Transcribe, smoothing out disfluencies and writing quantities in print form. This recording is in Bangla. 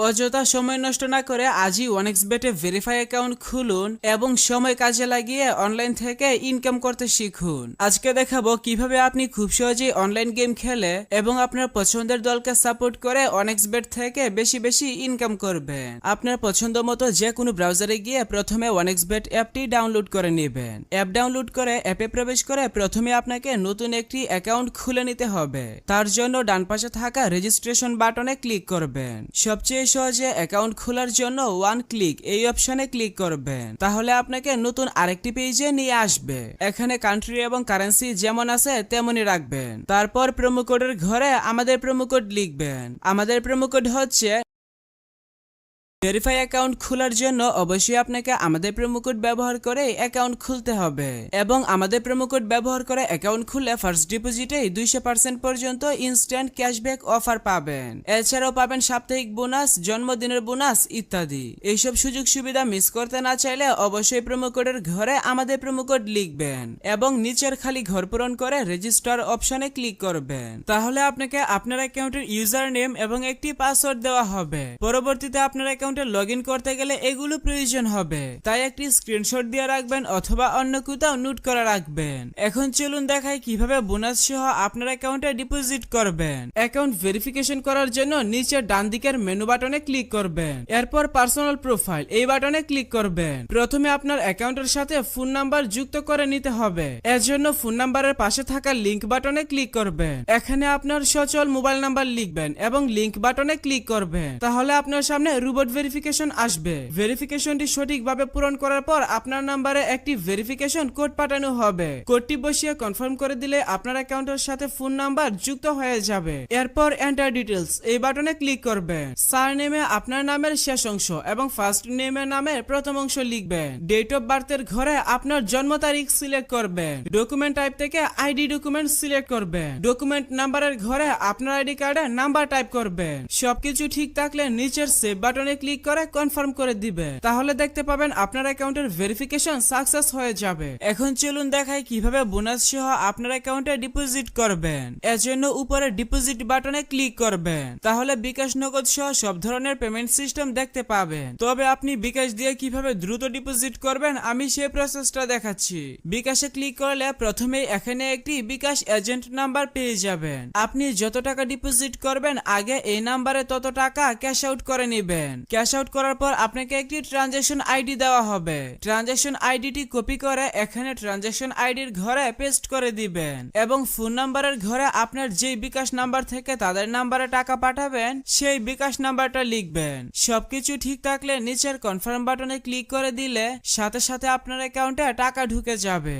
অযথা সময় নষ্ট না করে আজই ওয়ানেক্সবেটে ভেরিফাই অ্যাকাউন্ট খুলুন এবং সময় কাজে লাগিয়ে অনলাইন থেকে ইনকাম করতে শিখুন। আজকে দেখাবো কিভাবে আপনি খুব সহজেই অনলাইন গেম খেলে এবং আপনার পছন্দের দলকে সাপোর্ট করে ওয়ানেক্সবেট থেকে বেশি বেশি ইনকাম করবেন। আপনার পছন্দ মতো যে কোনো ব্রাউজারে গিয়ে প্রথমে ওয়ানেক্সবেট অ্যাপটি ডাউনলোড করে নেবেন। অ্যাপ ডাউনলোড করে অ্যাপে প্রবেশ করে প্রথমে আপনাকে নতুন একটি অ্যাকাউন্ট খুলে নিতে হবে। তার জন্য ডান পাশে থাকা রেজিস্ট্রেশন বাটনে ক্লিক করবেন। সবচেয়ে সহজে অ্যাকাউন্ট খোলার জন্য ওয়ান ক্লিক এই অপশনে ক্লিক করবেন। তাহলে আপনাকে নতুন আরেকটি পেজে নিয়ে আসবে। এখানে কান্ট্রি এবং কারেন্সি যেমন আছে তেমনই রাখবেন। তারপর প্রোমো কোডের ঘরে আমাদের প্রোমো কোড লিখবেন। আমাদের প্রোমো কোড হচ্ছে ভেরিফাই অ্যাকাউন্ট খোলার জন্য অবশ্যই আপনাকে আমাদের প্রোমো কোড ব্যবহার করে অ্যাকাউন্ট খুলতে হবে এবং আমাদের প্রোমো কোড ব্যবহার করে অ্যাকাউন্ট খুললে ফার্স্ট ডিপোজিটে 200% পর্যন্ত ইনস্ট্যান্ট ক্যাশব্যাক অফার পাবেন। এছাড়াও পাবেন সাপ্তাহিক বোনাস, জন্মদিনের বোনাস ইত্যাদি। এইসব সুযোগ সুবিধা মিস করতে না চাইলে অবশ্যই প্রোমো কোডের ঘরে আমাদের প্রোমো কোড লিখবেন এবং নিচের খালি ঘর পূরণ করে রেজিস্টার অপশনে ক্লিক করবেন। তাহলে আপনাকে আপনার অ্যাকাউন্টের ইউজার নেম এবং একটি পাসওয়ার্ড দেওয়া হবে। পরবর্তীতে আপনার অ্যাকাউন্টে লগইন করতে গেলে এগুলো প্রয়োজন হবে, তাই একটি স্ক্রিনশট দিয়ে রাখবেন অথবা অন্য কোথাও নোট করে রাখবেন। এখন চলুন দেখাই কিভাবে বোনাস সহ আপনার অ্যাকাউন্টে ডিপোজিট করবেন। অ্যাকাউন্ট ভেরিফিকেশন করার জন্য নিচের ডান দিকের মেনু বাটনে ক্লিক করবেন। এরপর পার্সোনাল প্রোফাইল এই বাটনে ক্লিক করবেন। প্রথমে আপনার অ্যাকাউন্টের সাথে ফোন নাম্বার যুক্ত করে নিতে হবে। এর জন্য ফোন নাম্বারের পাশে থাকা লিংক বাটনে ক্লিক করবেন। এখানে আপনার সচল মোবাইল নাম্বার লিখবেন এবং লিংক বাটনে ক্লিক করবেন। তাহলে আপনার সামনে রোবট ভেরিফিকেশন আসবে। ভেরিফিকেশনটি সঠিকভাবে পূরণ করার পর আপনার নাম্বারে একটি ভেরিফিকেশন কোড পাঠানো হবে। কোডটি বসিয়ে কনফার্ম করে দিলে আপনার অ্যাকাউন্টের সাথে ফোন নাম্বার যুক্ত হয়ে যাবে। এরপর এন্টার ডিটেইলস এই বাটনে ক্লিক করবেন। সারনেমে আপনার নামের শেষ অংশ এবং ফার্স্ট নেমের নামের প্রথম অংশ লিখবেন। ডেট অফ বার্থের ঘরে আপনার জন্ম তারিখ সিলেক্ট করবেন। ডকুমেন্ট টাইপ থেকে আইডি ডকুমেন্ট সিলেক্ট করবেন। ডকুমেন্ট নাম্বারের ঘরে আপনার আইডি কার্ডের নাম্বার টাইপ করবেন। সবকিছু ঠিক থাকলে নিচের সেভ বাটনে ক্লিক করে কনফার্ম করে দিবে। তাহলে দেখতে পাবেন আপনার অ্যাকাউন্টের ভেরিফিকেশন সাকসেস হয়ে যাবে। এখন চলুন দেখাই কিভাবে বোনাস সহ আপনার অ্যাকাউন্টে ডিপোজিট করবেন। এর জন্য উপরে ডিপোজিট বাটনে ক্লিক করবেন। তাহলে বিকাশ, নগদ সহ সব ধরনের পেমেন্ট সিস্টেম দেখতে পাবেন। তবে আপনি বিকাশ দিয়ে কিভাবে দ্রুত ডিপোজিট করবেন আমি সেই প্রসেসটা দেখাচ্ছি। বিকাশে ক্লিক করলে প্রথমেই এখানে একটি বিকাশ এজেন্ট নাম্বার পেয়ে যাবেন। আপনি যত টাকা ডিপোজিট করবেন আগে এই নাম্বারে তত টাকা ক্যাশ আউট করে নেবেন। ক্যাশ আউট করার পর আপনাকে একটি ট্রানজাকশন আইডি দেওয়া হবে। ট্রানজাকশন আইডিটি কপি করে এখানে ট্রানজাকশন আইডির ঘরে পেস্ট করে দিবেন এবং ফোন নাম্বারের ঘরে আপনার যেই বিকাশ নাম্বার থেকে তাদের নাম্বারে টাকা পাঠাবেন সেই বিকাশ নাম্বারটা লিখবেন। সবকিছু ঠিক থাকলে নিচের কনফার্ম বাটনে ক্লিক করে দিলে সাথে সাথে আপনার অ্যাকাউন্টে টাকা ঢুকে যাবে।